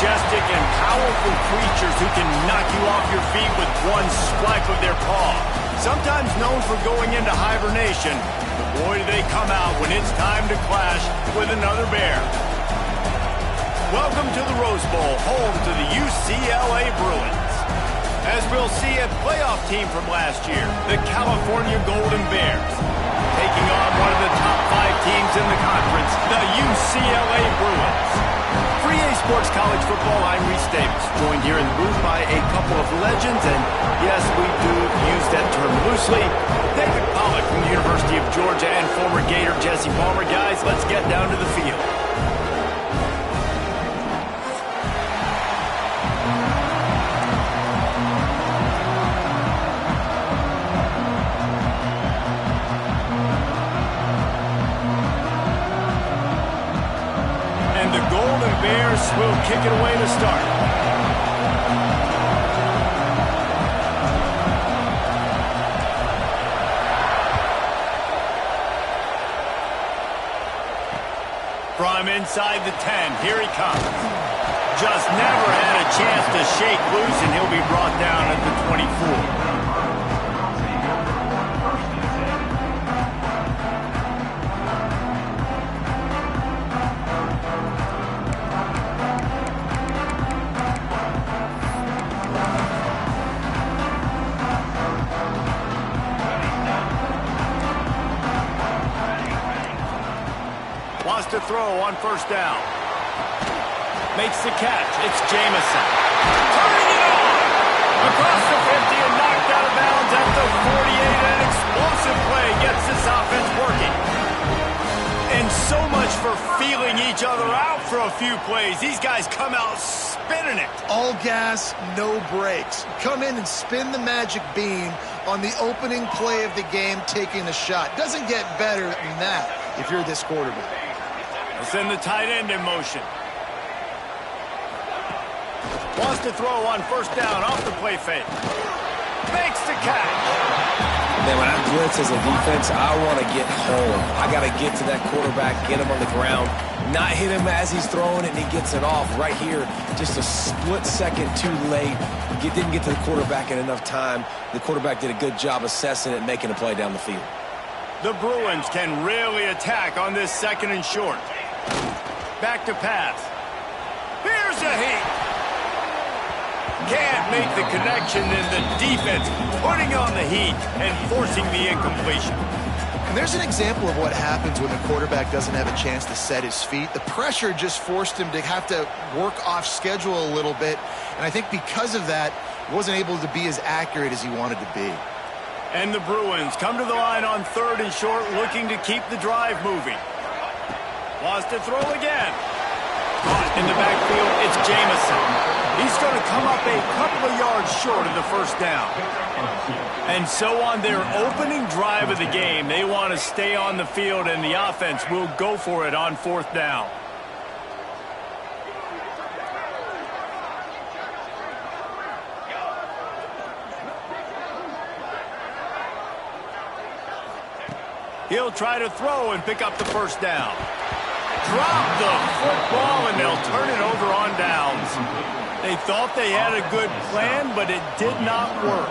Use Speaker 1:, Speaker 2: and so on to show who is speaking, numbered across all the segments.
Speaker 1: majestic and powerful creatures who can knock you off your feet with one swipe of their paw. Sometimes known for going into hibernation, but boy do they come out when it's time to clash with another bear. Welcome to the Rose Bowl, home to the UCLA Bruins. As we'll see, a playoff team from last year, the California Golden Bears, taking on one of the top 5 teams in the conference, the UCLA Bruins. For EA Sports College Football, I'm Reese Davis, joined here in the booth by a couple of legends, and yes, we do use that term loosely. David Pollack from the University of Georgia and former Gator Jesse Palmer. Guys, let's get down to the field. Bears will kick it away to start. From inside the 10, here he comes. Just never had a chance to shake loose, and he'll be brought down at the 24. To throw on first down. Makes the catch. It's Jamison. Turning it on! Across the 50 and knocked out of bounds at the 48. An explosive play gets this offense working. And so much for feeling each other out for a few plays. These guys come out spinning it.
Speaker 2: All gas, no brakes. Come in and spin the magic beam on the opening play of the game, taking the shot. Doesn't get better than that if you're this quarterback.
Speaker 1: Send the tight end in motion. Wants to throw on first down off the play fake. Makes the catch.
Speaker 3: Man, when I blitz as a defense, I want to get home. I got to get to that quarterback, get him on the ground, not hit him as he's throwing it, and he gets it off. Right here, just a split second too late. Didn't get to the quarterback in enough time. The quarterback did a good job assessing it and making a play down the field.
Speaker 1: The Bruins can really attack on this second and short. Back to pass. Here's a heat. Can't make the connection, and the defense putting on the heat and forcing the incompletion.
Speaker 2: And there's an example of what happens when the quarterback doesn't have a chance to set his feet. The pressure just forced him to have to work off schedule a little bit, and I think because of that, he wasn't able to be as accurate as he wanted to be.
Speaker 1: And the Bruins come to the line on third and short, looking to keep the drive moving. Wants to throw again. Caught in the backfield, it's Jamison. He's going to come up a couple of yards short of the first down. And so on their opening drive of the game, they want to stay on the field, and the offense will go for it on fourth down. He'll try to throw and pick up the first down. Drop the football, and they'll turn it over on downs. They thought they had a good plan, but it did not work.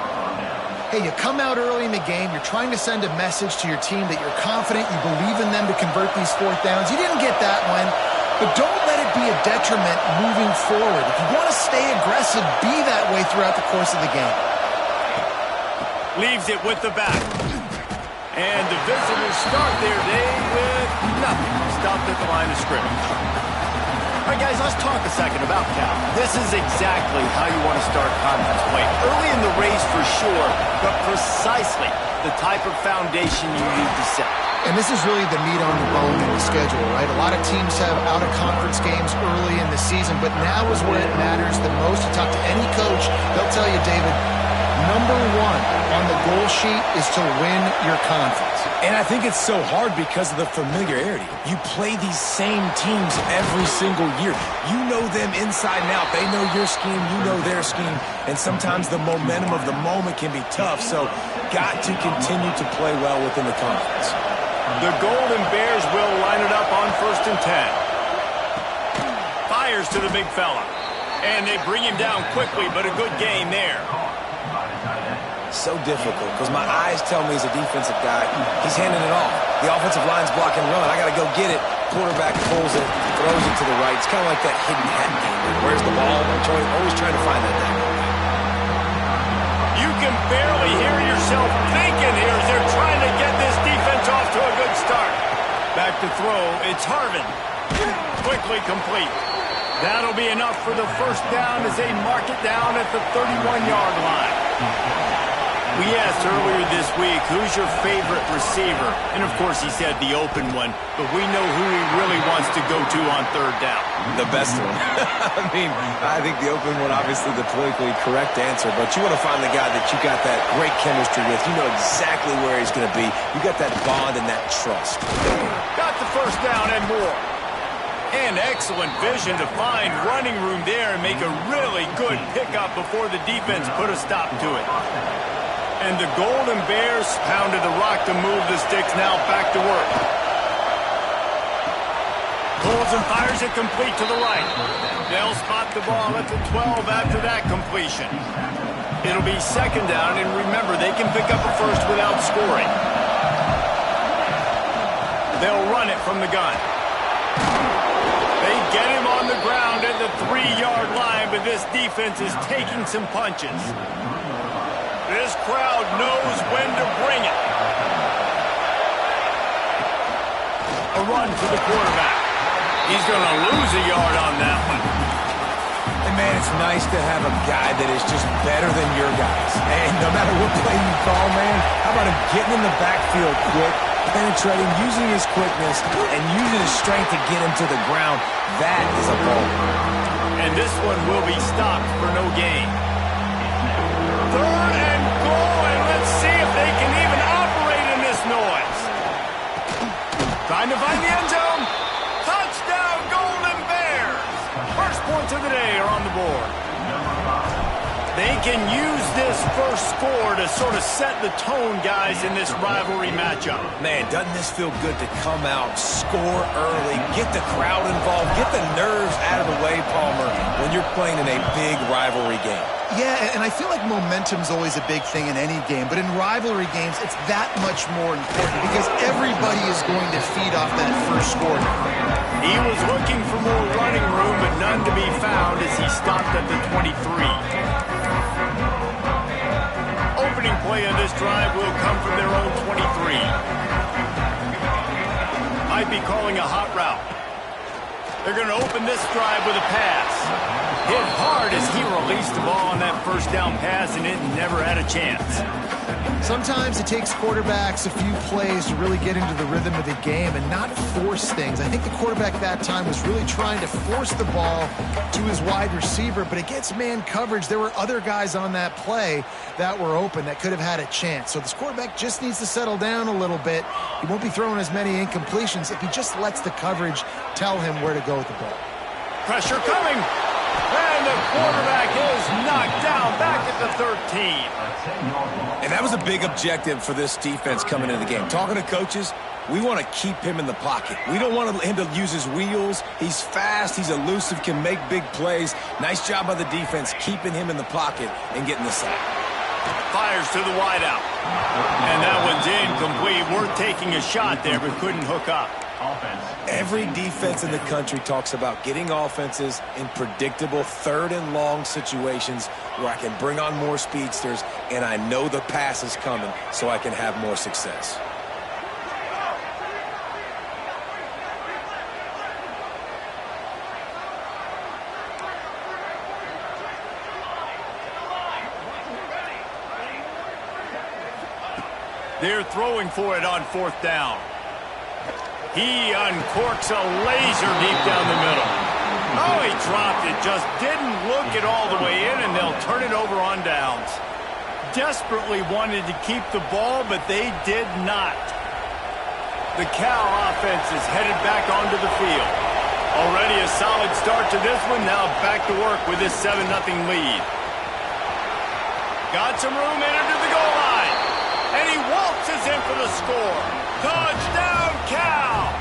Speaker 2: Hey, you come out early in the game, you're trying to send a message to your team that you're confident, you believe in them to convert these fourth downs. You didn't get that one, but don't let it be a detriment moving forward. If you want to stay aggressive, be that way throughout the course of the game.
Speaker 1: Leaves it with the back. And the visitors start their day with nothing. Stopped at the line of scrimmage. All right, guys, let's talk a second about Cal. This is exactly how you want to start conference play. Early in the race for sure, but precisely the type of foundation you need to set.
Speaker 2: And this is really the meat on the bone in the schedule, right? A lot of teams have out-of-conference games early in the season, but now is where it matters the most. You talk to any coach, they'll tell you, David, number one on the goal sheet is to win your conference.
Speaker 3: And I think it's so hard because of the familiarity. You play these same teams every single year. You know them inside and out. They know your scheme, you know their scheme, and sometimes the momentum of the moment can be tough, so got to continue to play well within the conference.
Speaker 1: The Golden Bears will line it up on 1st and 10. Fires to the big fella. And they bring him down quickly, but a good gain there.
Speaker 3: So difficult because my eyes tell me as a defensive guy, he's handing it off. The offensive line's blocking run. I got to go get it. Quarterback pulls it, throws it to the right. It's kind of like that hidden hat game. Where's the ball? I'm always trying to find that thing.
Speaker 1: You can barely hear yourself thinking here as they're trying to get this defense off to a good start. Back to throw. It's Harvin. Quickly complete. That'll be enough for the first down as they mark it down at the 31-yard line. We asked earlier this week, who's your favorite receiver? And, of course, he said the open one, but we know who he really wants to go to on third down.
Speaker 3: The best one. I think the open one, obviously the politically correct answer, but you want to find the guy that you got that great chemistry with. You know exactly where he's going to be. You got that bond and that trust.
Speaker 1: Got the first down and more. And excellent vision to find running room there and make a really good pickup before the defense put a stop to it. And the Golden Bears pounded the rock to move the sticks, now back to work. Pulls and fires it complete to the right. They'll spot the ball at the 12 after that completion. It'll be second down, and remember, they can pick up a first without scoring. They'll run it from the gun. They get him on the ground at the 3-yard line, but this defense is taking some punches. This crowd knows when to bring it. A run to the quarterback. He's going to lose a yard on that one.
Speaker 3: And, man, it's nice to have a guy that is just better than your guys. And no matter what play you call, man, how about him getting in the backfield quick, penetrating, using his quickness, and using his strength to get him to the ground? That is a ball.
Speaker 1: And this one will be stopped for no gain. Third and goal, and let's see if they can even operate in this noise. Trying to find the end zone. Touchdown, Golden Bears. First points of the day are on the board. They can use this first score to sort of set the tone, guys, in this rivalry matchup.
Speaker 3: Man, doesn't this feel good to come out, score early, get the crowd involved, get the nerves out of the way, Palmer, when you're playing in a big rivalry game.
Speaker 2: Yeah, and I feel like momentum's always a big thing in any game, but in rivalry games, it's that much more important because everybody is going to feed off that first score.
Speaker 1: He was looking for more running room, but none to be found as he stopped at the 23. Opening play on this drive will come from their own 23. Might be calling a hot route. They're going to open this drive with a pass. Hit hard as he released the ball on that first down pass, and it never had a chance.
Speaker 2: Sometimes it takes quarterbacks a few plays to really get into the rhythm of the game and not force things. I think the quarterback that time was really trying to force the ball to his wide receiver, but against man coverage, there were other guys on that play that were open that could have had a chance. So this quarterback just needs to settle down a little bit. He won't be throwing as many incompletions if he just lets the coverage tell him where to go with the ball.
Speaker 1: Pressure coming. And the quarterback is knocked down back at the 13.
Speaker 3: And that was a big objective for this defense coming into the game. Talking to coaches, we want to keep him in the pocket. We don't want him to use his wheels. He's fast. He's elusive, can make big plays. Nice job by the defense keeping him in the pocket and getting the sack.
Speaker 1: Fires to the wideout. And that one's incomplete. We're taking a shot there, but couldn't hook up.
Speaker 3: Every defense in the country talks about getting offenses in predictable third and long situations where I can bring on more speedsters and I know the pass is coming so I can have more success.
Speaker 1: They're throwing for it on fourth down. He uncorks a laser deep down the middle. Oh, he dropped it. Just didn't look it all the way in, and they'll turn it over on downs. Desperately wanted to keep the ball, but they did not. The Cal offense is headed back onto the field. Already a solid start to this one. Now back to work with this 7-0 lead. Got some room entered to the goal line. And he waltzes in for the score. Touchdown, Cal!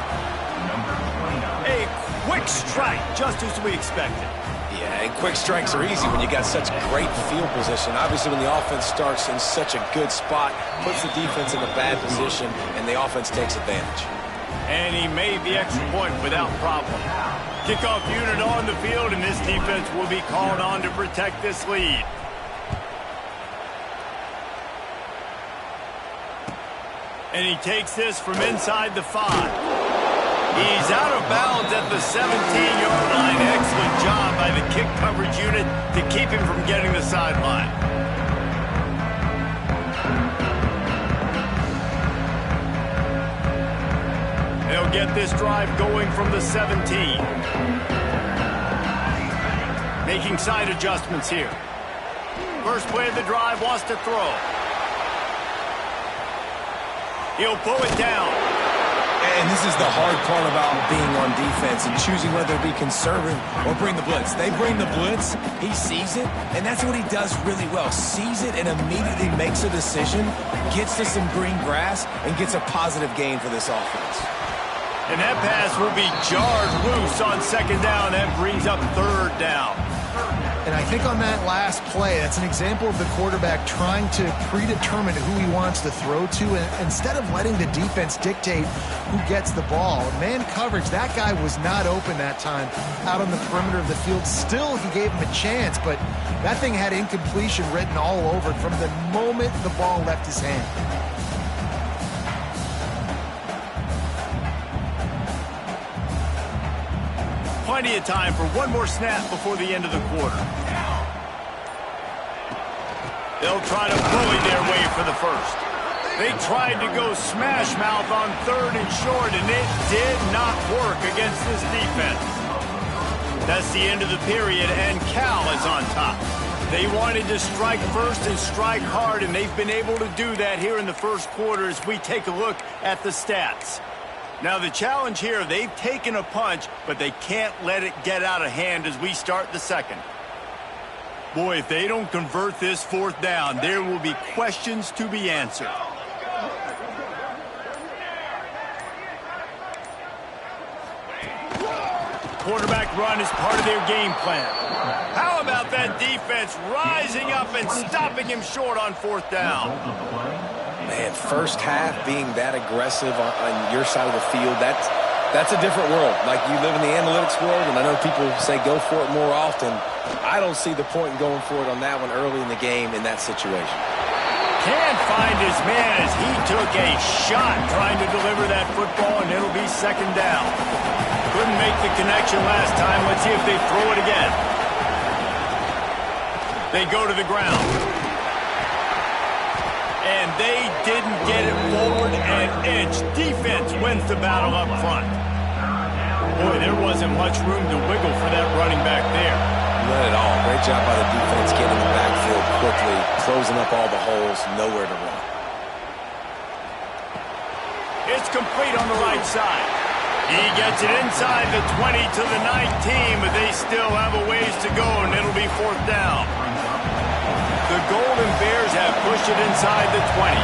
Speaker 1: A quick quick strike, just as we expected.
Speaker 3: Yeah, and quick strikes are easy when you got such great field position. Obviously, when the offense starts in such a good spot, puts the defense in a bad position, and the offense takes advantage.
Speaker 1: And he made the extra point without problem. Kickoff unit on the field, and this defense will be called on to protect this lead. And he takes this from inside the 5. He's out of bounds at the 17-yard line. Excellent job by the kick coverage unit to keep him from getting the sideline. They'll get this drive going from the 17. Making side adjustments here. First play of the drive, wants to throw. He'll pull it down.
Speaker 3: And this is the hard part about being on defense and choosing whether to be conservative or bring the blitz. They bring the blitz, he sees it, and that's what he does really well. Sees it and immediately makes a decision, gets to some green grass, and gets a positive gain for this offense.
Speaker 1: And that pass will be jarred loose on second down. That brings up third down.
Speaker 2: And I think on that last play, that's an example of the quarterback trying to predetermine who he wants to throw to, and instead of letting the defense dictate who gets the ball. Man coverage, that guy was not open that time out on the perimeter of the field. Still, he gave him a chance, but that thing had incompletion written all over it from the moment the ball left his hand.
Speaker 1: Plenty of time for one more snap before the end of the quarter. They'll try to bully their way for the first. They tried to go smash mouth on third and short, and it did not work against this defense. That's the end of the period, and Cal is on top. They wanted to strike first and strike hard, and they've been able to do that here in the first quarter as we take a look at the stats. Now the challenge here, they've taken a punch, but they can't let it get out of hand as we start the second. Boy, if they don't convert this fourth down, there will be questions to be answered. Quarterback run is part of their game plan. How about that defense rising up and stopping him short on fourth down?
Speaker 3: Man, first half being that aggressive on your side of the field, that's a different world. Like, you live in the analytics world, and I know people say go for it more often. I don't see the point in going for it on that one early in the game in that situation.
Speaker 1: Can't find his man as he took a shot trying to deliver that football, and it'll be second down. Couldn't make the connection last time. Let's see if they throw it again. They go to the ground. And they didn't get it forward an inch. Defense wins the battle up front. Boy, there wasn't much room to wiggle for that running back there.
Speaker 3: Not at all. Great job by the defense getting the backfield quickly, closing up all the holes, nowhere to run.
Speaker 1: It's complete on the right side. He gets it inside the 20 to the 19, but they still have a ways to go, and it'll be fourth down. The Golden Bears have pushed it inside the 20.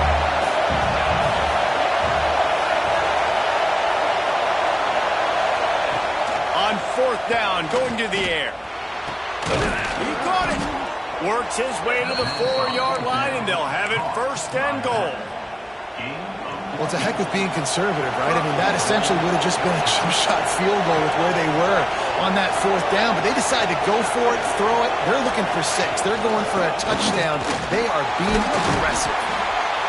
Speaker 1: On fourth down, going to the air. He caught it. Works his way to the 4-yard line, and they'll have it first and goal.
Speaker 2: Well, it's a heck of being conservative, right? I mean, that essentially would have just been a chip-shot field goal with where they were on that fourth down, but they decided to go for it, throw it. They're looking for 6. They're going for a touchdown. They are being aggressive.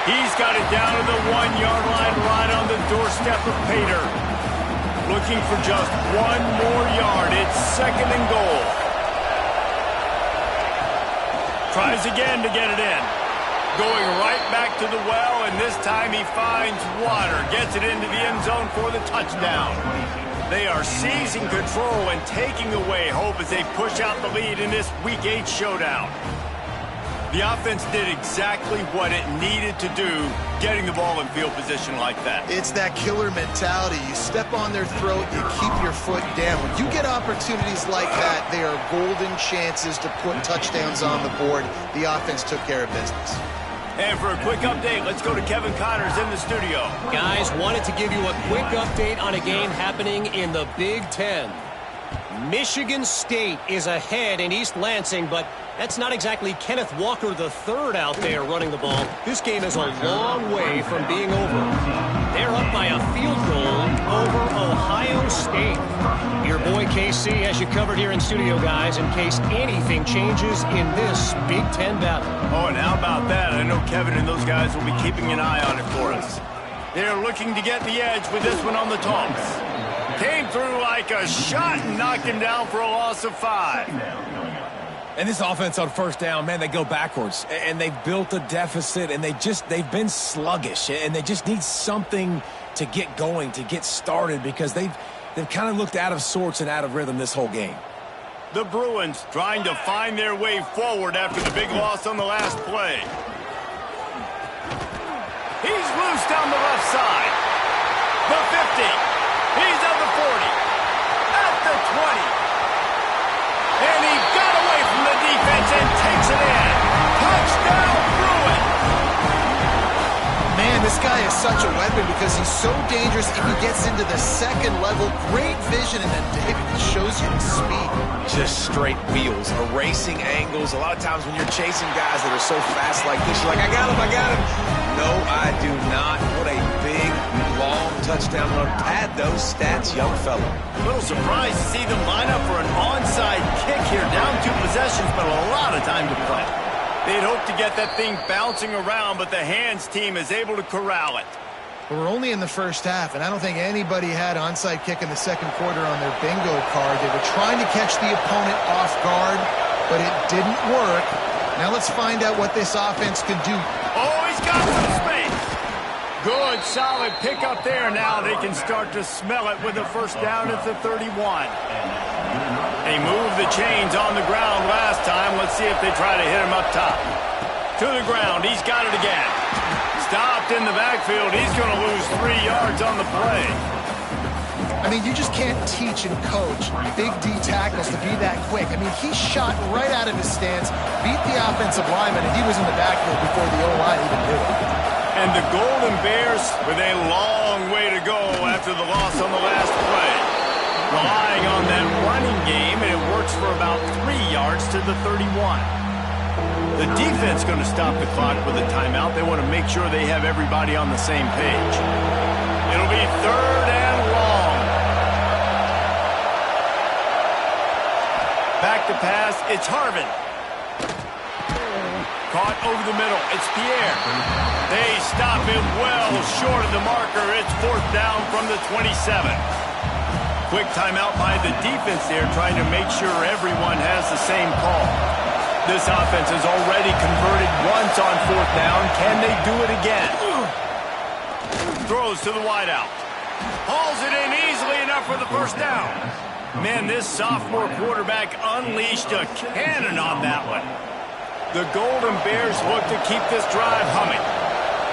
Speaker 1: He's got it down to the 1-yard line, right on the doorstep of Pater. Looking for just one more yard. It's second and goal. Tries again to get it in. Going right back to the well, and this time he finds water. Gets it into the end zone for the touchdown. They are seizing control and taking away hope as they push out the lead in this Week 8 showdown. The offense did exactly what it needed to do, getting the ball in field position like that.
Speaker 2: It's that killer mentality. You step on their throat, you keep your foot down. When you get opportunities like that, they are golden chances to put touchdowns on the board. The offense took care of business.
Speaker 1: And for a quick update, let's go to Kevin Connors in the studio.
Speaker 4: Guys, wanted to give you a quick update on a game happening in the Big Ten. Michigan State is ahead in East Lansing, but that's not exactly Kenneth Walker III out there running the ball. This game is a long way from being over. They're up by a field goal over Ohio State. Your boy KC has you covered here in studio, guys, in case anything changes in this Big Ten battle.
Speaker 1: Oh, and how about that? I know Kevin and those guys will be keeping an eye on it for us. They're looking to get the edge with this one on the toss. Came through like a shot and knocked him down for a loss of 5.
Speaker 3: And this offense on first down, man, they go backwards. And they've built a deficit, and they've been sluggish. And they just need something to get going, to get started, because they've kind of looked out of sorts and out of rhythm this whole game.
Speaker 1: The Bruins trying to find their way forward after the big loss on the last play. He's loose down the left side. The 50. He's at the 40. At the 20. And he got away from the defense and takes it in. Touchdown, Bruins.
Speaker 2: Man, this guy is such a weapon because he's so dangerous if he gets into the second level. Great vision, and then David shows you the speed.
Speaker 3: Just straight wheels, erasing angles. A lot of times when you're chasing guys that are so fast like this, you're like, I got him. No, I do not. What a big, long touchdown run. Pad those stats, young fella.
Speaker 1: A little surprised to see them line up for an onside kick here. Down 2 possessions, but a lot of time to play. They'd hoped to get that thing bouncing around, but the hands team is able to corral it.
Speaker 2: We're only in the first half, and I don't think anybody had onside kick in the second quarter on their bingo card. They were trying to catch the opponent off guard, but it didn't work. Now let's find out what this offense can do.
Speaker 1: Oh, he's got some space. Good, solid pickup there. Now they can start to smell it with a first down at the 31. They moved the chains on the ground last time. Let's see if they try to hit him up top. To the ground. He's got it again. Stopped in the backfield. He's going to lose 3 yards on the play.
Speaker 2: I mean, you just can't teach and coach big D tackles to be that quick. I mean, he shot right out of his stance, beat the offensive lineman, and he was in the backfield before the O-line even knew it.
Speaker 1: And the Golden Bears with a long way to go after the loss on the last play. Relying on that running game, and it works for about 3 yards to the 31. The defense going to stop the clock with a timeout. They want to make sure they have everybody on the same page. It'll be 3rd and long. Back to pass. It's Harvin. Caught over the middle. It's Pierre. They stop him well short of the marker. It's 4th down from the 27. Quick timeout by the defense there, trying to make sure everyone has the same call. This offense has already converted once on 4th down. Can they do it again? Throws to the wideout. Hauls it in easily enough for the first down. Man, this sophomore quarterback unleashed a cannon on that one. The Golden Bears look to keep this drive humming.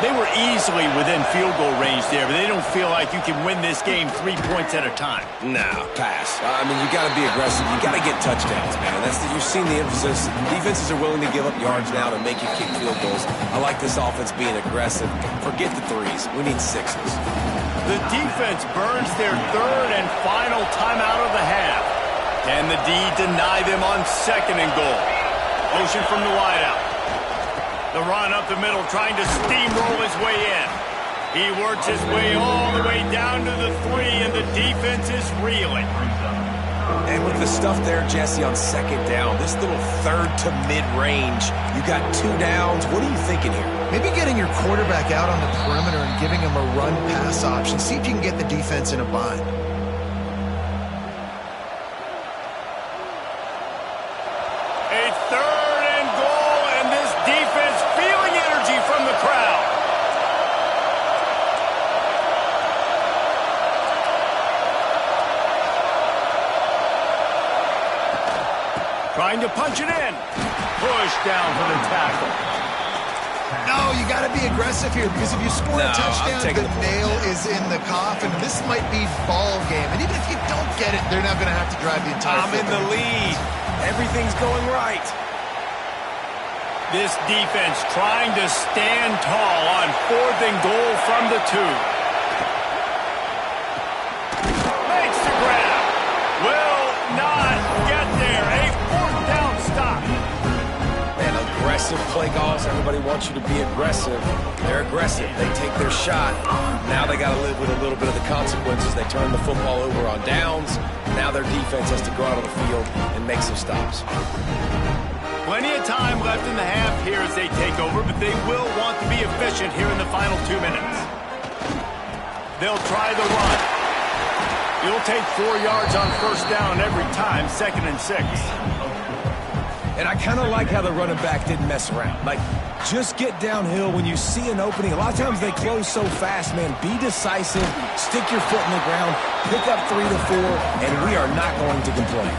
Speaker 1: They were easily within field goal range there, but they don't feel like you can win this game 3 points at a time.
Speaker 3: Nah, pass. I mean, you got to be aggressive. You got to get touchdowns, man. You've seen the emphasis. Defenses are willing to give up yards now to make you kick field goals. I like this offense being aggressive. Forget the 3s. We need 6s.
Speaker 1: The defense burns their 3rd and final timeout of the half. Can the D deny them on 2nd and goal? Motion from the wideout. The run up the middle, trying to steamroll his way in. He works his way all the way down to the 3, and the defense is reeling.
Speaker 3: And with the stuff there, Jesse, on 2nd down, this little 3rd to mid-range, you got 2 downs. What are you thinking here?
Speaker 2: Maybe getting your quarterback out on the perimeter and giving him a run-pass option. See if you can get the defense in a bind.
Speaker 1: A 3rd and goal, and this defense feeling energy from the crowd. Trying to punch it in. Push down for the tackle.
Speaker 2: No, you got to be aggressive here because if you score a touchdown, the nail is in the coffin. This might be ball game. And even if you don't get it, they're not going to have to drive the entire
Speaker 3: I'm in the lead. Everything's going right.
Speaker 1: This defense trying to stand tall on 4th and goal from the 2. Makes the grab. Well,
Speaker 3: aggressive play calls. Everybody wants you to be aggressive. They're aggressive. They take their shot. Now they got to live with a little bit of the consequences. They turn the football over on downs. Now their defense has to go out on the field and make some stops.
Speaker 1: Plenty of time left in the half here as they take over, but they will want to be efficient here in the final 2 minutes. They'll try the run. It'll take 4 yards on first down every time, 2nd and 6.
Speaker 3: And I kind of like how the running back didn't mess around. Like, just get downhill when you see an opening. A lot of times they close so fast, man. Be decisive, stick your foot in the ground, pick up 3 to 4, and we are not going to complain.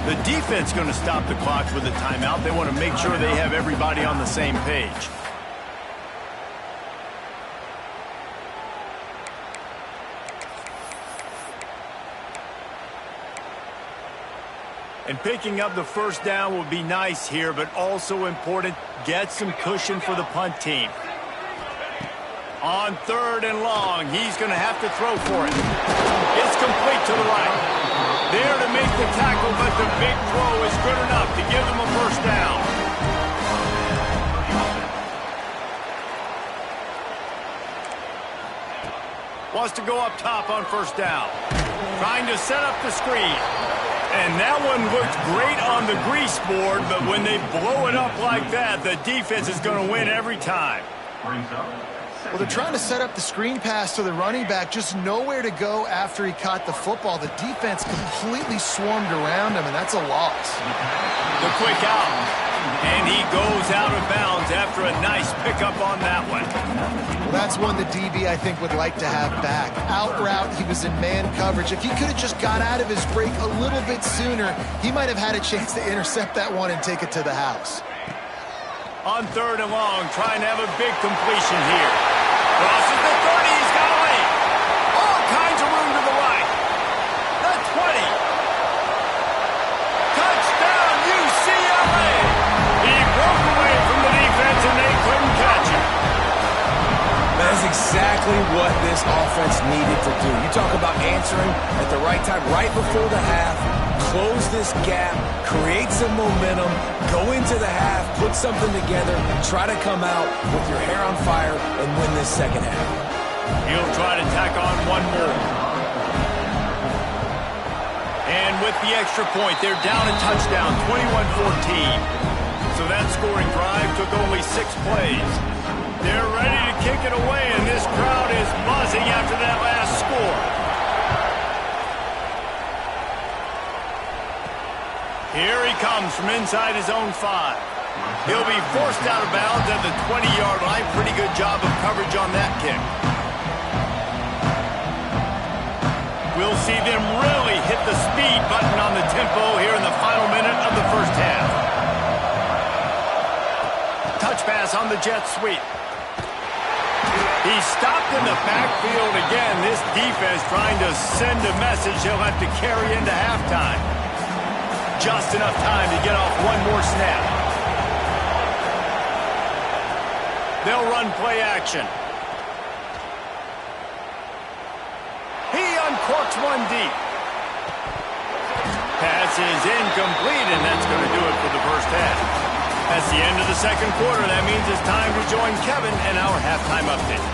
Speaker 1: The defense going to stop the clock with a timeout. They want to make sure they have everybody on the same page. And picking up the first down will be nice here, but also important, get some cushion for the punt team. On 3rd and long, he's going to have to throw for it. It's complete to the right. There to make the tackle, but the big throw is good enough to give them a first down. Wants to go up top on first down. Trying to set up the screen. And that one looked great on the grease board, but when they blow it up like that, the defense is going to win every time.
Speaker 2: Well, they're trying to set up the screen pass to the running back, just nowhere to go after he caught the football. The defense completely swarmed around him, and that's a loss.
Speaker 1: The quick out. And he goes out of bounds after a nice pickup on that one.
Speaker 2: Well, that's one the DB, I think, would like to have back. Out route, he was in man coverage. If he could have just got out of his break a little bit sooner, he might have had a chance to intercept that one and take it to the house.
Speaker 1: On 3rd and long, trying to have a big completion here. Crosses the 30, he's got a lead. All kinds of room to the right. The 20. Touchdown, UCLA. He broke away from the defense and they couldn't catch him.
Speaker 3: That's exactly what this offense needed to do. You talk about answering at the right time, right before the half, close this gap, create some momentum, go into the half, put something together, try to come out with your hair on fire and win this second half.
Speaker 1: He'll try to tack on one more. And with the extra point, they're down a touchdown, 21-14. So that scoring drive took only 6 plays. They're ready to kick it away, and this crowd is buzzing after that last score. Here he comes from inside his own 5. He'll be forced out of bounds at the 20-yard line. Pretty good job of coverage on that kick. We'll see them really hit the speed button on the tempo here in the final minute of the first half. Touch pass on the jet sweep. He's stopped in the backfield again. This defense trying to send a message he'll have to carry into halftime. Just enough time to get off one more snap. They'll run play action. He uncorks one deep. Pass is incomplete, and that's going to do it for the first half. That's the end of the second quarter. That means it's time to join Kevin and our halftime update.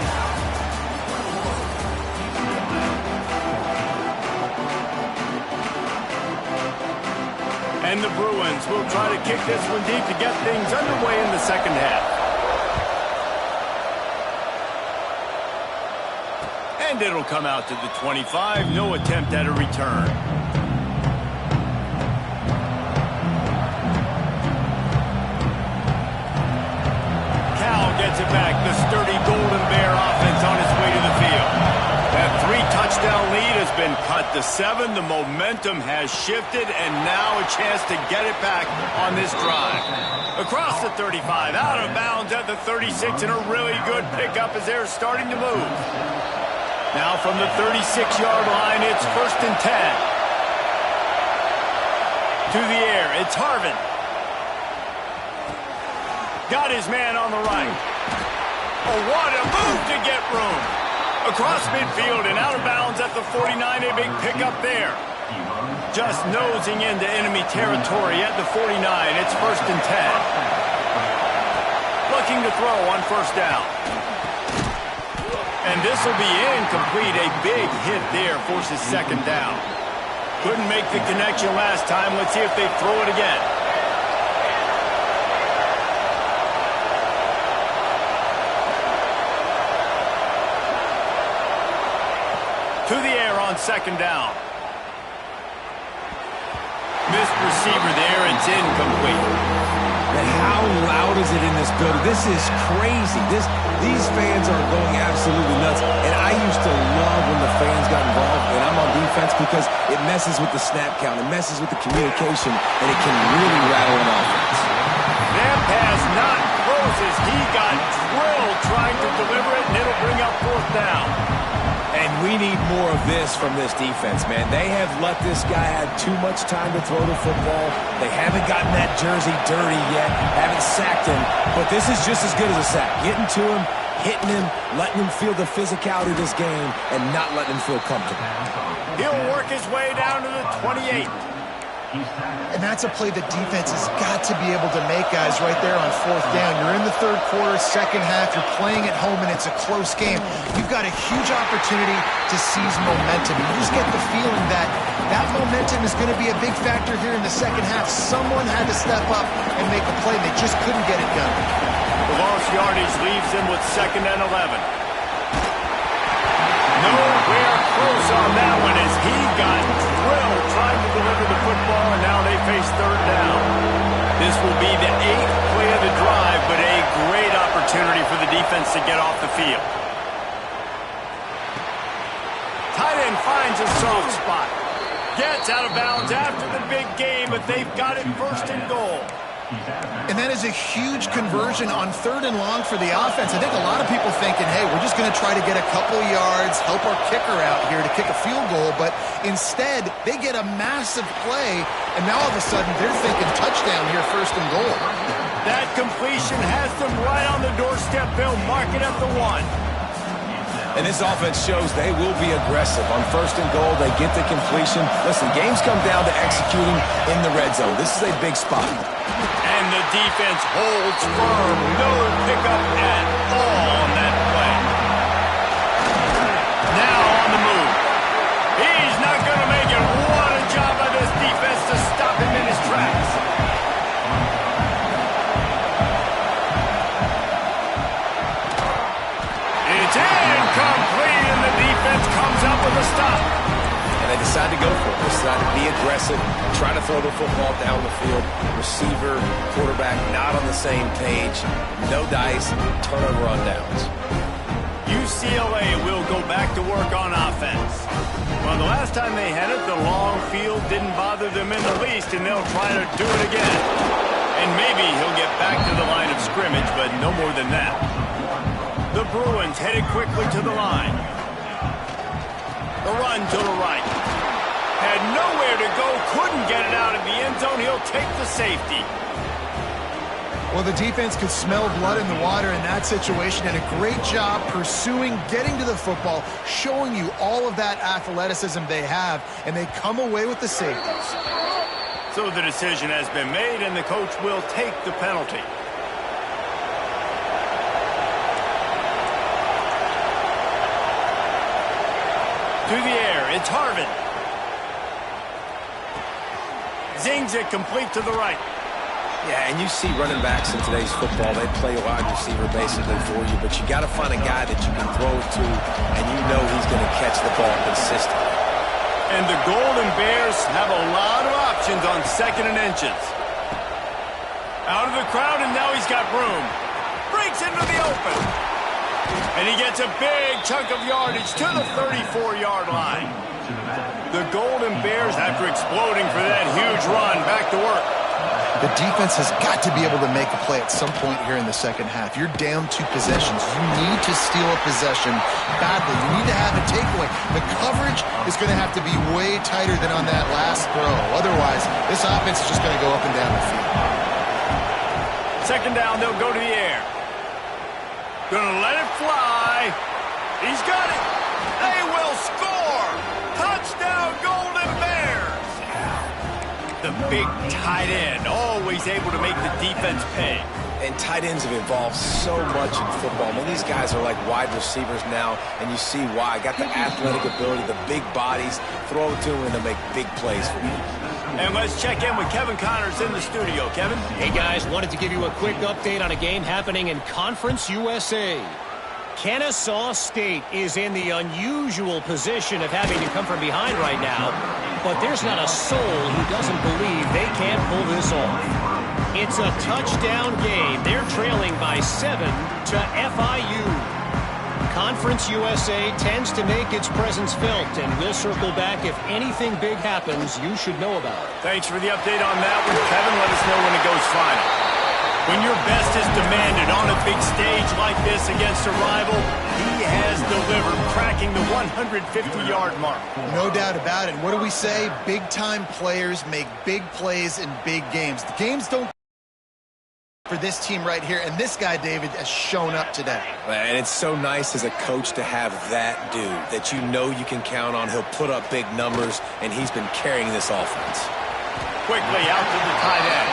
Speaker 1: And the Bruins will try to kick this one deep to get things underway in the second half. And it'll come out to the 25. No attempt at a return. Gets it back. The sturdy Golden Bear offense on its way to the field. That 3-touchdown lead has been cut to 7. The momentum has shifted, and now a chance to get it back on this drive. Across the 35, out of bounds at the 36, and a really good pickup as they're starting to move. Now from the 36-yard line, it's 1st and 10. To the air, it's Harvin. Got his man on the right. Oh, what a move to get room. Across midfield and out of bounds at the 49. A big pickup there. Just nosing into enemy territory at the 49. It's 1st and 10. looking to throw on first down. And this will be incomplete. A big hit there forces second down. Couldn't make the connection last time. Let's see if they throw it again. To the air on second down. Missed receiver there. It's incomplete.
Speaker 3: And how loud is it in this building? This is crazy. These fans are going absolutely nuts. And I used to love when the fans got involved, and I'm on defense, because it messes with the snap count. It messes with the communication, and it can really rattle an offense.
Speaker 1: That pass not closes. He got drilled trying to deliver it, and it'll bring up fourth down.
Speaker 3: And we need more of this from this defense, man. They have let this guy have too much time to throw the football. They haven't gotten that jersey dirty yet, haven't sacked him, but this is just as good as a sack. Getting to him, hitting him, letting him feel the physicality of this game, and not letting him feel comfortable.
Speaker 1: He'll work his way down to the 28.
Speaker 2: And that's a play the defense has got to be able to make, guys, right there on fourth down. You're in the third quarter, second half. You're playing at home, and it's a close game. You've got a huge opportunity to seize momentum. You just get the feeling that that momentum is going to be a big factor here in the second half. Someone had to step up and make a play. They just couldn't get it done.
Speaker 1: The lost yardage leaves them with second and 11. Nowhere close on that one as he got drilled trying to deliver the football, and now they face third down. This will be the 8th play of the drive, but a great opportunity for the defense to get off the field. Tight end finds a soft spot. Gets out of bounds after the big game, but they've got it first and goal.
Speaker 2: And that is a huge conversion on third and long for the offense. I think a lot of people thinking, hey, we're just going to try to get a couple yards, help our kicker out here to kick a field goal. But instead, they get a massive play, and now all of a sudden they're thinking touchdown here, first and goal.
Speaker 1: That completion has them right on the doorstep. They'll mark it at the 1.
Speaker 3: And this offense shows they will be aggressive. On first and goal, they get the completion. Listen, games come down to executing in the red zone. This is a big spot.
Speaker 1: And the defense holds firm. No pickup at all on that play. Now on the move. He's not going to make it. What a job by this defense to stop him in his tracks. It's incomplete, and the defense comes up with a stop.
Speaker 3: And they decide to go for it. They decide to be aggressive, try to throw the football down the field. Receiver, quarterback, not on the same page. No dice, turnover on downs.
Speaker 1: UCLA will go back to work on offense. Well, the last time they had it, the long field didn't bother them in the least, and they'll try to do it again. And maybe he'll get back to the line of scrimmage, but no more than that. The Bruins headed quickly to the line. The run to the right. Had nowhere to go, couldn't get it out of the end zone. He'll take the safety.
Speaker 2: Well, the defense could smell blood in the water in that situation, and a great job pursuing, getting to the football, showing you all of that athleticism they have, and they come away with the safeties.
Speaker 1: So the decision has been made, and the coach will take the penalty. To the air, it's Harvin. Zings it complete to the right.
Speaker 3: Yeah, and you see running backs in today's football, they play wide receiver basically for you, but you got to find a guy that you can throw it to, and you know he's going to catch the ball consistently.
Speaker 1: And the Golden Bears have a lot of options on second and inches. Out of the crowd, and now he's got room. Breaks into the open. And he gets a big chunk of yardage to the 34-yard line. The Golden Bears, after exploding for that huge run, back to work.
Speaker 2: The defense has got to be able to make a play at some point here in the second half. You're down 2 possessions. You need to steal a possession badly. You need to have a takeaway. The coverage is going to have to be way tighter than on that last throw. Otherwise, this offense is just going to go up and down the field.
Speaker 1: Second down, they'll go to the air. Gonna let it fly. He's got it. They will score. Touchdown, Golden Bears. The big tight end, always able to make the defense pay.
Speaker 3: And tight ends have evolved so much in football. I mean, these guys are like wide receivers now, and you see why. Got the athletic ability, the big bodies, throw it to them to make big plays for you.
Speaker 1: And let's check in with Kevin Connors in the studio. Kevin?
Speaker 4: Hey, guys, wanted to give you a quick update on a game happening in Conference USA. Kennesaw State is in the unusual position of having to come from behind right now, but there's not a soul who doesn't believe they can't pull this off. It's a touchdown game. They're trailing by 7 to FIU. Conference USA tends to make its presence felt, and we'll circle back if anything big happens you should know about.
Speaker 1: Thanks for the update on that one, Kevin. Let us know when it goes final. When your best is demanded on a big stage like this against a rival, he has delivered, cracking the 150-yard mark.
Speaker 2: No doubt about it. What do we say? Big-time players make big plays in big games. The games don't for this team right here, and this guy, David, has shown up today.
Speaker 3: And it's so nice as a coach to have that dude that you know you can count on. He'll put up big numbers, and he's been carrying this offense.
Speaker 1: Quickly out to the tight end.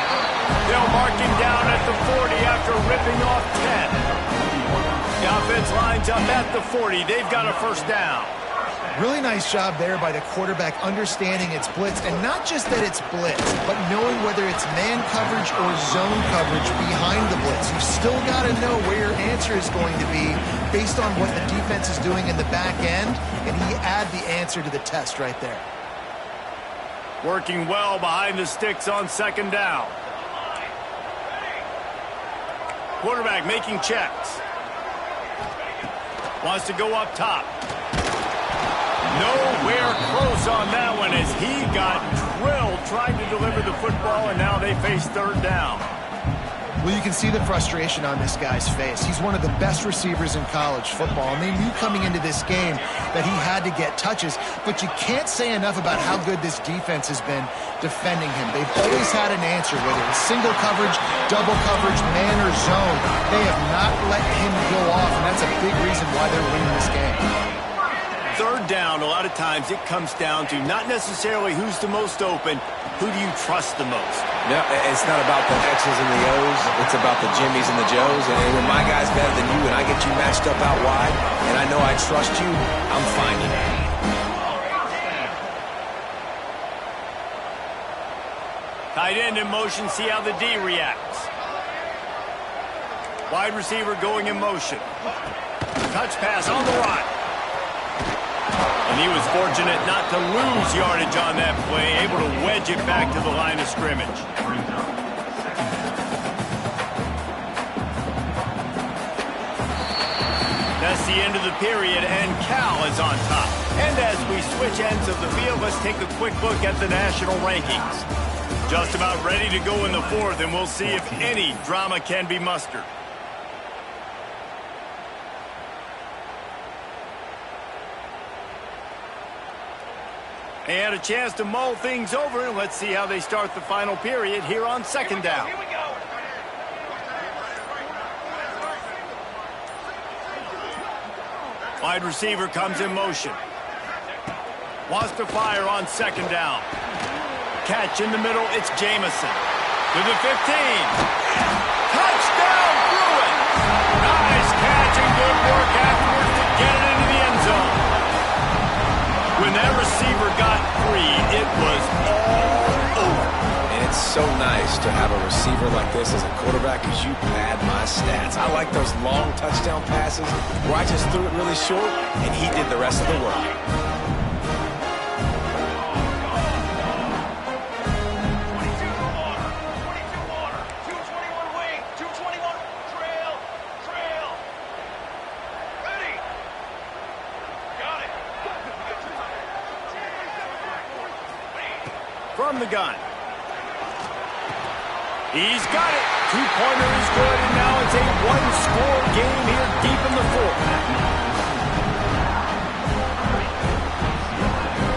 Speaker 1: They'll mark him down at the 40 after ripping off 10. The offense lines up at the 40. They've got a first down.
Speaker 2: Really nice job there by the quarterback understanding it's blitz, and not just that it's blitz, but knowing whether it's man coverage or zone coverage behind the blitz. You've still got to know where your answer is going to be based on what the defense is doing in the back end, and he add the answer to the test right there.
Speaker 1: Working well behind the sticks on second down. Quarterback making checks. Wants to go up top. Nowhere close on that one as he got drilled trying to deliver the football, and now they face third down.
Speaker 2: Well, you can see the frustration on this guy's face. He's one of the best receivers in college football, and they knew coming into this game that he had to get touches, but you can't say enough about how good this defense has been defending him. They've always had an answer, whether it's single coverage, double coverage, man or zone. They have not let him go off, and that's a big reason why they're winning this game.
Speaker 1: Third down, a lot of times it comes down to not necessarily who's the most open, who do you trust the most?
Speaker 3: No, it's not about the X's and the O's. It's about the Jimmies and the Joes. And when my guy's better than you and I get you matched up out wide, and I know I trust you, I'm finding it.
Speaker 1: Tight end in motion, see how the D reacts. Wide receiver going in motion. Touch pass on the right. And he was fortunate not to lose yardage on that play, able to wedge it back to the line of scrimmage. That's the end of the period, and Cal is on top. And as we switch ends of the field, let's take a quick look at the national rankings. Just about ready to go in the fourth, and we'll see if any drama can be mustered. And a chance to mull things over, and let's see how they start the final period here on second down.
Speaker 5: Here we go.
Speaker 1: Wide receiver comes in motion. Wants to fire on second down. Catch in the middle, it's Jamison. To the 15. Touchdown, Bruins! Nice catch and good work afterwards to get it into the end zone. When that receiver got free, it was all over.
Speaker 3: And it's so nice to have a receiver like this as a quarterback because you pad my stats. I like those long touchdown passes where I just threw it really short and he did the rest of the work.
Speaker 1: From the gun. He's got it. Two-pointer is good, and now it's a one-score game here deep in the fourth.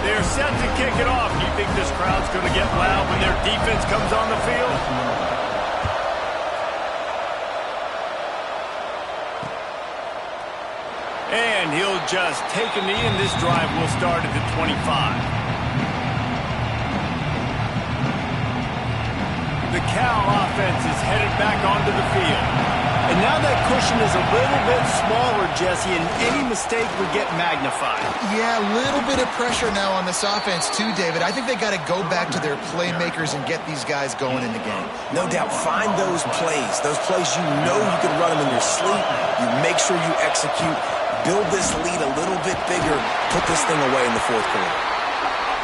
Speaker 1: They're set to kick it off. Do you think this crowd's going to get loud when their defense comes on the field? And he'll just take a knee, and this drive will start at the 25. The Cal offense offense is headed back onto the field. And now that cushion is a little bit smaller, Jesse, and any mistake would get magnified.
Speaker 2: Yeah, a little bit of pressure now on this offense too, David. I think they got to go back to their playmakers and get these guys going in the game.
Speaker 3: No doubt. Find those plays you know you can run them in your sleep. You make sure you execute. Build this lead a little bit bigger. Put this thing away in the fourth quarter.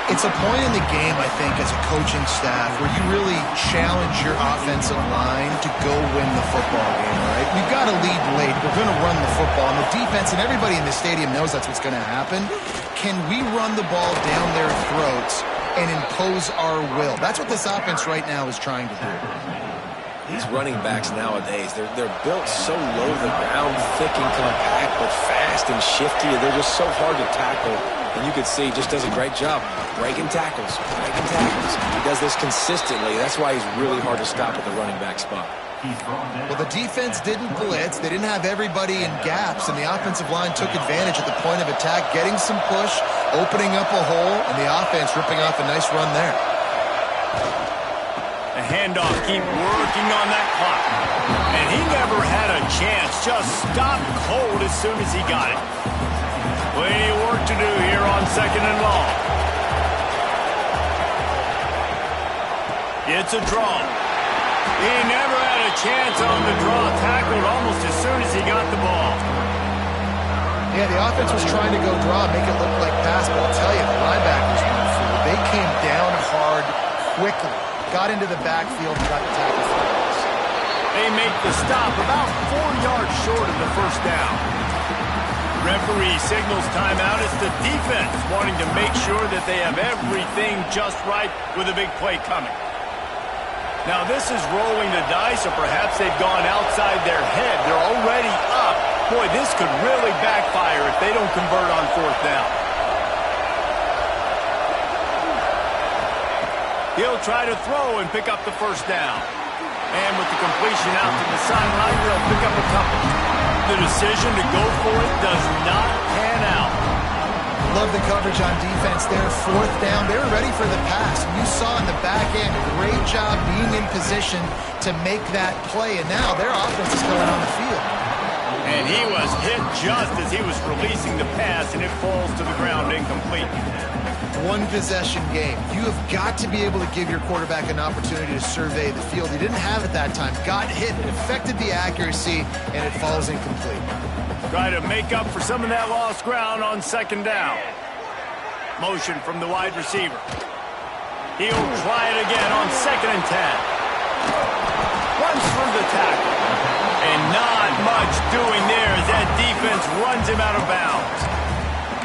Speaker 2: It's a point in the game, I think, as a coaching staff where you really challenge your offensive line to go win the football game, right? We've got to lead late. We're going to run the football. And the defense and everybody in the stadium knows that's what's going to happen. Can we run the ball down their throats and impose our will? That's what this offense right now is trying to do.
Speaker 3: These running backs nowadays, they're built so low to the ground, thick and compact, but fast and shifty. They're just so hard to tackle. And you can see he just does a great job breaking tackles, breaking tackles. He does this consistently. That's why he's really hard to stop at the running back spot.
Speaker 2: Well, the defense didn't blitz. They didn't have everybody in gaps, and the offensive line took advantage at the point of attack, getting some push, opening up a hole, and the offense ripping off a nice run there.
Speaker 1: The handoff, keep working on that clock. And he never had a chance. Just stopped cold as soon as he got it. Plenty of work to do here on 2nd and long. It's a draw. He never had a chance on the draw. Tackled almost as soon as he got the ball.
Speaker 2: Yeah, the offense was trying to go draw, make it look like pass, but I'll tell you, the linebackers went through. They came down hard quickly, got into the backfield, and got the tackle for us.
Speaker 1: They make the stop about 4 yards short of the first down. Referee signals timeout. It's the defense wanting to make sure that they have everything just right with a big play coming. Now this is rolling the dice, or perhaps they've gone outside their head. They're already up. Boy, this could really backfire if they don't convert on 4th down. He'll try to throw and pick up the first down. And with the completion out to the sideline, they'll pick up a couple. The decision to go for it does not pan out.
Speaker 2: Love the coverage on defense there. 4th down. They were ready for the pass. You saw in the back end, great job being in position to make that play. And now their offense is going on the field.
Speaker 1: And he was hit just as he was releasing the pass, and it falls to the ground incomplete.
Speaker 2: One-possession game. You have got to be able to give your quarterback an opportunity to survey the field. He didn't have it that time. Got hit. It affected the accuracy, and it falls incomplete.
Speaker 1: Try to make up for some of that lost ground on 2nd down. Motion from the wide receiver. He'll try it again on 2nd and 10. Runs through the tackle. And not much doing there as that defense runs him out of bounds.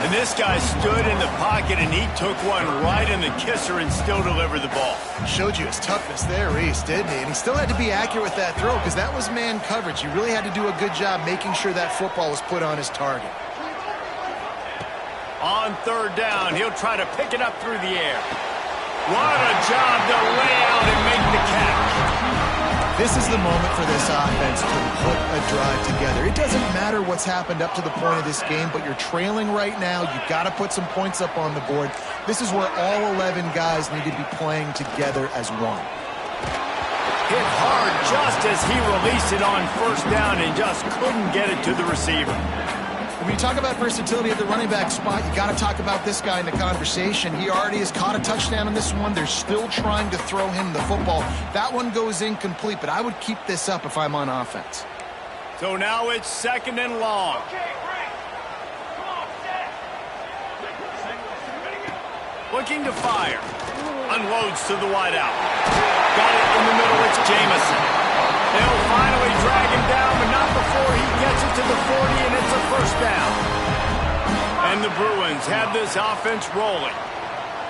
Speaker 1: And this guy stood in the pocket, and he took one right in the kisser and still delivered the ball.
Speaker 2: Showed you his toughness there, Reese, didn't he? And he still had to be accurate with that throw because that was man coverage. He really had to do a good job making sure that football was put on his target.
Speaker 1: On 3rd down, he'll try to pick it up through the air. What a job to lay out and make the catch.
Speaker 2: This is the moment for this offense to put a drive together. It doesn't matter what's happened up to the point of this game, but you're trailing right now. You've got to put some points up on the board. This is where all 11 guys need to be playing together as one.
Speaker 1: Hit hard just as he released it on 1st down and just couldn't get it to the receiver.
Speaker 2: When you talk about versatility at the running back spot, you got to talk about this guy in the conversation. He already has caught a touchdown in this one. They're still trying to throw him the football. That one goes incomplete, but I would keep this up if I'm on offense.
Speaker 1: So now it's 2nd and long. Looking to fire. Unloads to the wideout. Got it in the middle. It's Jamison. They'll finally drag him down, but not before he gets it to the 40, and it's a 1st down. And the Bruins have this offense rolling.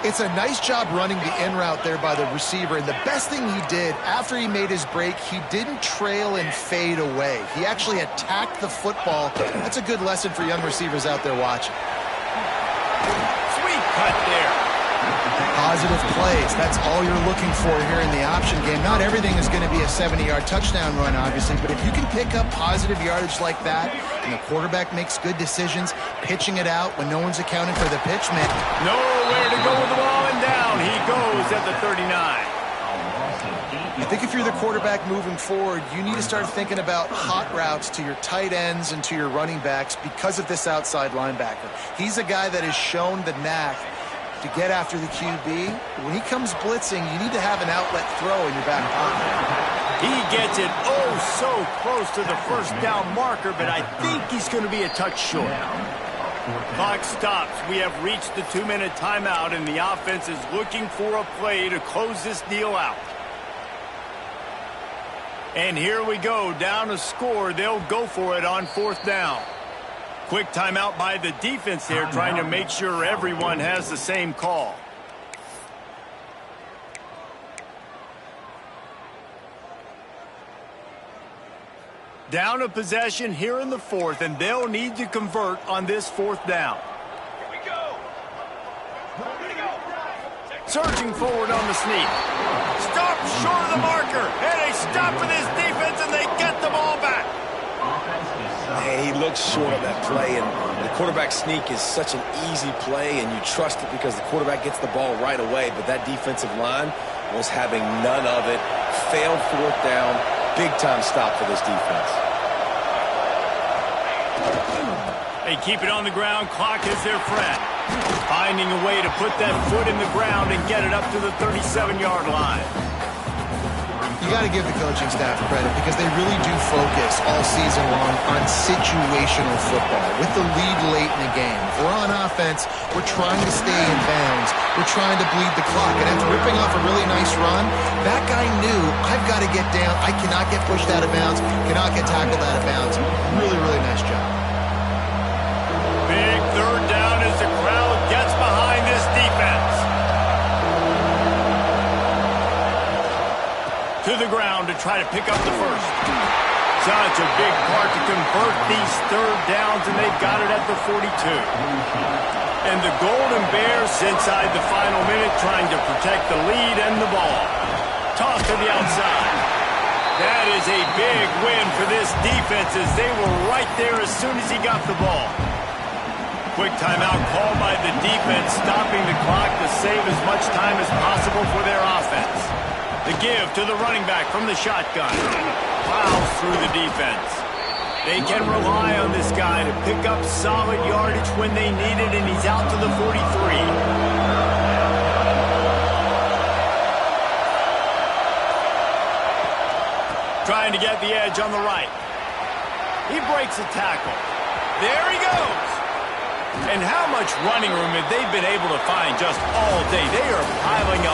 Speaker 2: It's a nice job running the in route there by the receiver, and the best thing he did after he made his break, he didn't trail and fade away. He actually attacked the football. That's a good lesson for young receivers out there watching.
Speaker 1: Sweet cut there.
Speaker 2: Positive plays. That's all you're looking for here in the option game. Not everything is going to be a 70-yard touchdown run, obviously, but if you can pick up positive yardage like that and the quarterback makes good decisions, pitching it out when no one's accounting for the pitch, man.
Speaker 1: Nowhere to go with the ball, and down he goes at the 39.
Speaker 2: I think if you're the quarterback moving forward, you need to start thinking about hot routes to your tight ends and to your running backs because of this outside linebacker. He's a guy that has shown the knack to get after the QB. When he comes blitzing, you need to have an outlet throw in your back pocket.
Speaker 1: He gets it so close to the first down marker, but I think he's going to be a touch short. Clock stops. We have reached the 2-minute timeout, and the offense is looking for a play to close this deal out. And here we go, down a score. They'll go for it on 4th down. Quick timeout by the defense here, trying to make sure everyone has the same call. Down a possession here in the 4th, and they'll need to convert on this 4th down.
Speaker 5: Here we go.
Speaker 1: Surging forward on the sneak. Stop short of the marker, and they stop with his defense, and they get the ball back.
Speaker 3: Hey, he looks short of that play, and the quarterback sneak is such an easy play, and you trust it because the quarterback gets the ball right away, but that defensive line was having none of it. Failed 4th down. Big-time stop for this defense.
Speaker 1: They keep it on the ground. Clock is their friend. Finding a way to put that foot in the ground and get it up to the 37-yard line.
Speaker 2: You got to give the coaching staff credit because they really do focus all season long on situational football with the lead late in the game. If we're on offense, we're trying to stay in bounds. We're trying to bleed the clock. And after ripping off a really nice run, that guy knew, I've got to get down. I cannot get pushed out of bounds, cannot get tackled out of bounds. Really, really nice job.
Speaker 1: Big 3rd down as the crowd gets behind this defense. To the ground to try to pick up the first. Such a big part to convert these 3rd downs, and they've got it at the 42. And the Golden Bears inside the final minute trying to protect the lead and the ball. Toss to the outside. That is a big win for this defense as they were right there as soon as he got the ball. Quick timeout called by the defense, stopping the clock to save as much time as possible for their offense. The give to the running back from the shotgun. Plows through the defense. They can rely on this guy to pick up solid yardage when they need it, and he's out to the 43. Trying to get the edge on the right. He breaks a tackle. There he goes. And how much running room have they been able to find just all day? They are piling up